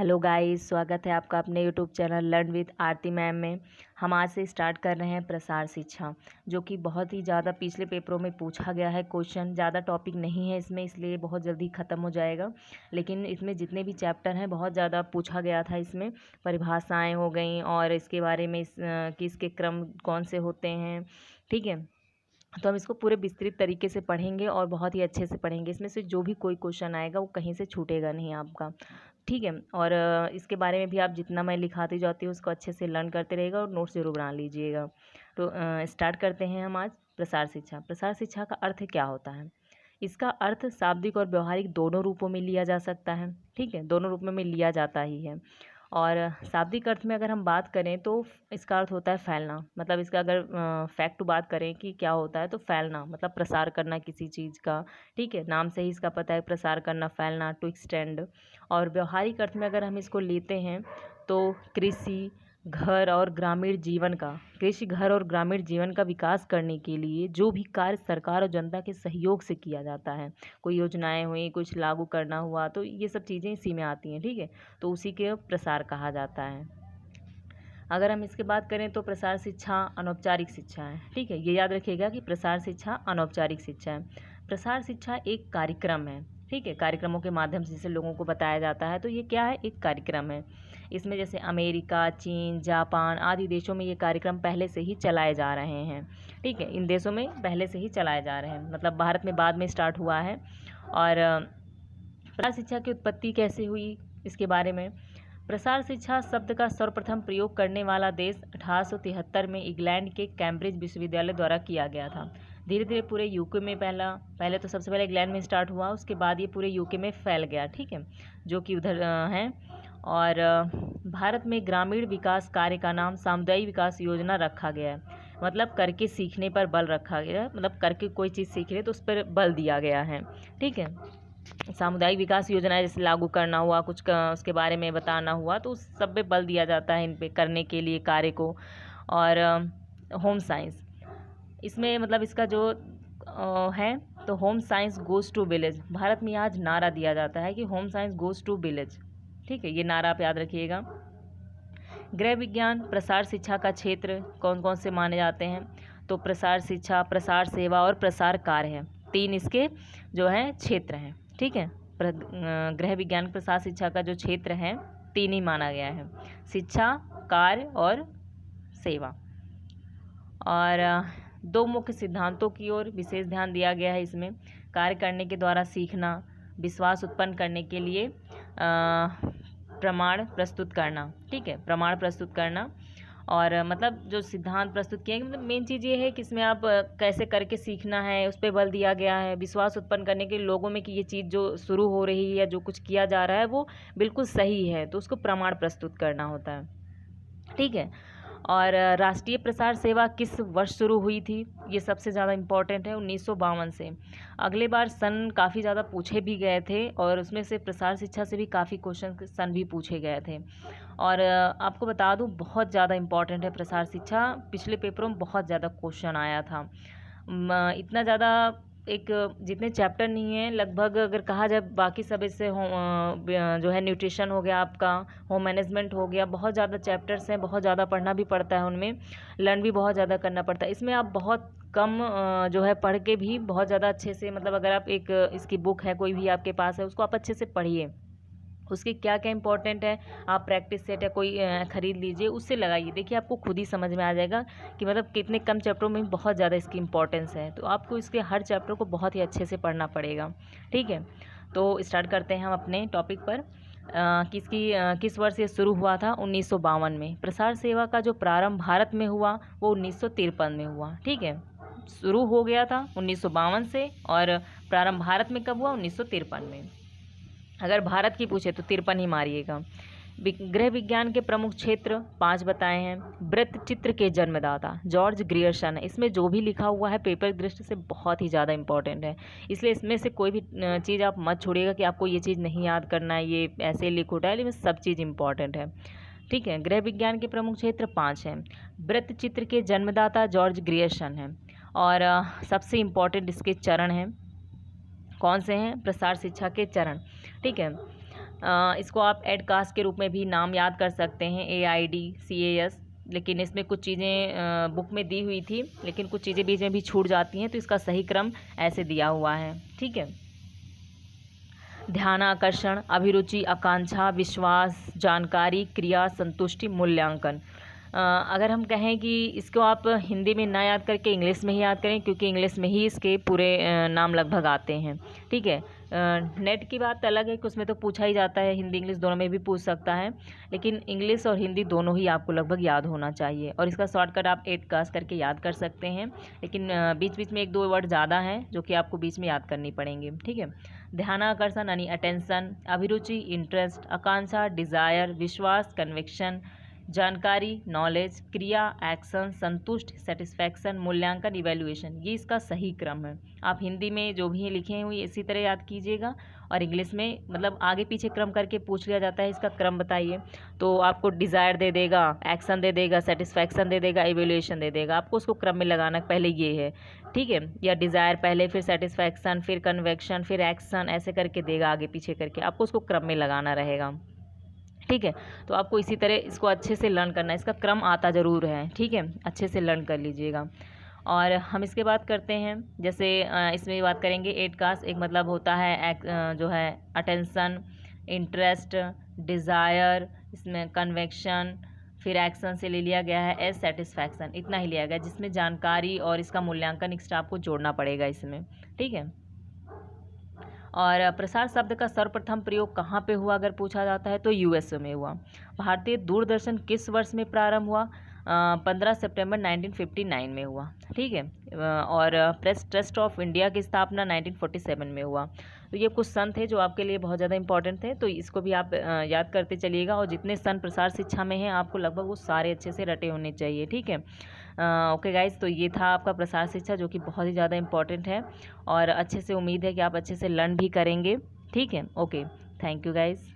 Hello guys, स्वागत है आपका अपने YouTube channel learn with Aarti ma'am में। हम आज से स्टार्ट कर रहे हैं प्रसार शिक्षा, जो कि बहुत ही ज़्यादा पिछले पेपरों में पूछा गया है क्वेश्चन। ज़्यादा टॉपिक नहीं है इसमें, इसलिए बहुत जल्दी ख़त्म हो जाएगा। लेकिन इसमें जितने भी चैप्टर हैं बहुत ज़्यादा पूछा गया था। इसमें परिभाषाएँ हो गई और इसके बारे में कि इसके क्रम कौन से होते हैं। ठीक है, तो हम इसको पूरे विस्तृत तरीके से पढ़ेंगे और बहुत ही अच्छे से पढ़ेंगे। इसमें से जो भी कोई क्वेश्चन आएगा वो कहीं से छूटेगा नहीं आपका। ठीक है, और इसके बारे में भी आप जितना मैं लिखाती जाती हूँ उसको अच्छे से लर्न करते रहिएगा और नोट्स ज़रूर बना लीजिएगा। तो स्टार्ट करते हैं हम आज प्रसार शिक्षा। प्रसार शिक्षा का अर्थ क्या होता है? इसका अर्थ शाब्दिक और व्यवहारिक दोनों रूपों में लिया जा सकता है। ठीक है, दोनों रूपों में लिया जाता ही है। और शाब्दिक अर्थ में अगर हम बात करें तो इसका अर्थ होता है फैलना। मतलब इसका अगर फैक्ट बात करें कि क्या होता है, तो फैलना मतलब प्रसार करना किसी चीज़ का। ठीक है, नाम से ही इसका पता है, प्रसार करना, फैलना, टू एक्सटेंड। और व्यवहारिक अर्थ में अगर हम इसको लेते हैं तो कृषि, घर और ग्रामीण जीवन का घर और ग्रामीण जीवन का विकास करने के लिए जो भी कार्य सरकार और जनता के सहयोग से किया जाता है, कोई योजनाएं हुई, कुछ लागू करना हुआ, तो ये सब चीज़ें इसी में आती हैं। ठीक है, तो उसी के प्रसार कहा जाता है। अगर हम इसके बात करें तो प्रसार शिक्षा अनौपचारिक शिक्षा है। ठीक है, ये याद रखिएगा कि प्रसार शिक्षा अनौपचारिक शिक्षा है। प्रसार शिक्षा एक कार्यक्रम है। ठीक है, कार्यक्रमों के माध्यम से जिसे लोगों को बताया जाता है, तो ये क्या है, एक कार्यक्रम है। इसमें जैसे अमेरिका, चीन, जापान आदि देशों में ये कार्यक्रम पहले से ही चलाए जा रहे हैं। ठीक है, इन देशों में पहले से ही चलाए जा रहे हैं, मतलब भारत में बाद में स्टार्ट हुआ है। और प्रसार शिक्षा की उत्पत्ति कैसे हुई, इसके बारे में। प्रसार शिक्षा शब्द का सर्वप्रथम प्रयोग करने वाला देश 1873 में इंग्लैंड के कैम्ब्रिज विश्वविद्यालय द्वारा किया गया था। धीरे धीरे पूरे यूके में पहले तो सबसे पहले इंग्लैंड में स्टार्ट हुआ, उसके बाद ये पूरे यूके में फैल गया। ठीक है, जो कि उधर हैं। और भारत में ग्रामीण विकास कार्य का नाम सामुदायिक विकास योजना रखा गया है। मतलब करके सीखने पर बल रखा गया है, मतलब करके कोई चीज़ सीख रहे तो उस पर बल दिया गया है। ठीक है, सामुदायिक विकास योजना जैसे लागू करना हुआ, कुछ उसके बारे में बताना हुआ, तो उस सब पे बल दिया जाता है इन पे करने के लिए कार्य को। और होम साइंस, इसमें मतलब इसका जो है, तो home science goes to village. Bharat में आज नारा दिया जाता है कि home science goes to village. ठीक है, ये नारा आप याद रखिएगा। गृह विज्ञान प्रसार शिक्षा का क्षेत्र कौन कौन से माने जाते हैं? तो प्रसार शिक्षा, प्रसार सेवा और प्रसार कार्य है, तीन इसके जो हैं क्षेत्र हैं। ठीक है, गृह विज्ञान प्रसार शिक्षा का जो क्षेत्र है तीन ही माना गया है, शिक्षा, कार्य और सेवा। और दो मुख्य सिद्धांतों की ओर विशेष ध्यान दिया गया है इसमें। कार्य करने के द्वारा सीखना, विश्वास उत्पन्न करने के लिए प्रमाण प्रस्तुत करना। ठीक है, प्रमाण प्रस्तुत करना। और मतलब जो सिद्धांत प्रस्तुत किए, मतलब मेन चीज़ ये है कि इसमें आप कैसे करके सीखना है उस पर बल दिया गया है। विश्वास उत्पन्न करने के लोगों में कि ये चीज़ जो शुरू हो रही है या जो कुछ किया जा रहा है वो बिल्कुल सही है, तो उसको प्रमाण प्रस्तुत करना होता है। ठीक है, और राष्ट्रीय प्रसार सेवा किस वर्ष शुरू हुई थी, ये सबसे ज़्यादा इम्पॉर्टेंट है, 1952 से। अगले बार सन काफ़ी ज़्यादा पूछे भी गए थे और उसमें से प्रसार शिक्षा से भी काफ़ी क्वेश्चन सन भी पूछे गए थे। और आपको बता दूं बहुत ज़्यादा इम्पॉर्टेंट है प्रसार शिक्षा, पिछले पेपरों में बहुत ज़्यादा क्वेश्चन आया था। इतना ज़्यादा एक जितने चैप्टर नहीं हैं लगभग, अगर कहा जाए बाकी सब इससे जो है न्यूट्रिशन हो गया, आपका होम मैनेजमेंट हो गया, बहुत ज़्यादा चैप्टर्स हैं, बहुत ज़्यादा पढ़ना भी पड़ता है, उनमें लर्न भी बहुत ज़्यादा करना पड़ता है। इसमें आप बहुत कम जो है पढ़ के भी बहुत ज़्यादा अच्छे से, मतलब अगर आप एक इसकी बुक है कोई भी आपके पास है, उसको आप अच्छे से पढ़िए, उसके क्या क्या इंपॉर्टेंट है, आप प्रैक्टिस सेट या कोई ख़रीद लीजिए, उससे लगाइए, देखिए आपको खुद ही समझ में आ जाएगा कि मतलब कितने कम चैप्टरों में बहुत ज़्यादा इसकी इंपॉर्टेंस है। तो आपको इसके हर चैप्टर को बहुत ही अच्छे से पढ़ना पड़ेगा। ठीक है, तो स्टार्ट करते हैं हम अपने टॉपिक पर। किस वर्ष ये शुरू हुआ था? 1952 में। प्रसार सेवा का जो प्रारंभ भारत में हुआ वो 1953 में हुआ। ठीक है, शुरू हो गया था 1952 से और प्रारंभ भारत में कब हुआ? 1953 में। अगर भारत की पूछे तो 53 ही मारिएगा। गृह विज्ञान के प्रमुख क्षेत्र 5 बताए हैं। वृत्त चित्र के जन्मदाता जॉर्ज ग्रियर्सन है। इसमें जो भी लिखा हुआ है पेपर की दृष्टि से बहुत ही ज़्यादा इंपॉर्टेंट है, इसलिए इसमें से कोई भी चीज़ आप मत छोड़िएगा कि आपको ये चीज़ नहीं याद करना है, ये ऐसे लिख उठा है, लेकिन सब चीज़ इंपॉर्टेंट है। ठीक है, गृह विज्ञान के प्रमुख क्षेत्र 5 हैं। वृत्त चित्र के जन्मदाता जॉर्ज ग्रियर्सन हैं। और सबसे इम्पॉर्टेंट इसके चरण हैं, कौन से हैं? प्रसार शिक्षा के चरण। ठीक है, इसको आप एड कास्ट के रूप में भी नाम याद कर सकते हैं, AIDCAS। लेकिन इसमें कुछ चीज़ें बुक में दी हुई थी, लेकिन कुछ चीज़ें बीच में भी छूट जाती हैं, तो इसका सही क्रम ऐसे दिया हुआ है। ठीक है। ध्यान आकर्षण, अभिरुचि, आकांक्षा, विश्वास, जानकारी, क्रिया, संतुष्टि, मूल्यांकन। अगर हम कहें कि इसको आप हिंदी में ना याद करके इंग्लिश में ही याद करें, क्योंकि इंग्लिश में ही इसके पूरे नाम लगभग आते हैं। ठीक है। नेट की बात अलग है कि उसमें तो पूछा ही जाता है, हिंदी इंग्लिश दोनों में भी पूछ सकता है, लेकिन इंग्लिश और हिंदी दोनों ही आपको लगभग याद होना चाहिए। और इसका शॉर्टकट आप 8 कास्ट करके याद कर सकते हैं, लेकिन बीच बीच में 1-2 वर्ड ज़्यादा हैं जो कि आपको बीच में याद करनी पड़ेंगे। ठीक है। ध्यानाकर्षण यानी अटेंशन, अभिरुचि इंटरेस्ट, आकांक्षा डिज़ायर, विश्वास कन्विक्शन, जानकारी नॉलेज, क्रिया एक्शन, संतुष्ट सेटिस्फैक्शन, मूल्यांकन इवैल्यूएशन। ये इसका सही क्रम है। आप हिंदी में जो भी लिखे हुए इसी तरह याद कीजिएगा, और इंग्लिश में मतलब आगे पीछे क्रम करके पूछ लिया जाता है इसका क्रम बताइए, तो आपको डिज़ायर दे देगा, एक्शन दे देगा, सेटिस्फैक्शन दे देगा, इवैल्यूएशन दे देगा। आपको उसको क्रम में लगाना पहले ये है। ठीक है। या डिज़ायर पहले, फिर सेटिस्फैक्शन, फिर कन्वेक्शन, फिर एक्शन, ऐसे करके देगा आगे पीछे करके, आपको उसको क्रम में लगाना रहेगा। ठीक है। तो आपको इसी तरह इसको अच्छे से लर्न करना है, इसका क्रम आता ज़रूर है। ठीक है। अच्छे से लर्न कर लीजिएगा। और हम इसके बात करते हैं, जैसे इसमें भी बात करेंगे 8 कास्ट। एक मतलब होता है जो है अटेंशन, इंटरेस्ट, डिज़ायर, इसमें कन्वेक्शन, फिर एक्शन से ले लिया गया है एज सेटिस्फैक्शन, इतना ही लिया गया, जिसमें जानकारी और इसका मूल्यांकन एक्स्ट्रा आपको जोड़ना पड़ेगा इसमें। ठीक है। और प्रसार शब्द का सर्वप्रथम प्रयोग कहाँ पे हुआ अगर पूछा जाता है तो USA में हुआ। भारतीय दूरदर्शन किस वर्ष में प्रारंभ हुआ? 15 सितंबर 1959 में हुआ। ठीक है। और प्रेस ट्रस्ट ऑफ इंडिया की स्थापना 1947 में हुआ। तो ये कुछ सन थे जो आपके लिए बहुत ज़्यादा इंपॉर्टेंट थे, तो इसको भी आप याद करते चलिएगा। और जितने सन प्रसार शिक्षा में हैं आपको लगभग वो सारे अच्छे से रटे होने चाहिए। ठीक है। ओके गाइज, तो ये था आपका प्रसार शिक्षा जो कि बहुत ही ज़्यादा इंपॉर्टेंट है, और अच्छे से उम्मीद है कि आप अच्छे से लर्न भी करेंगे। ठीक है। Okay, thank you guys.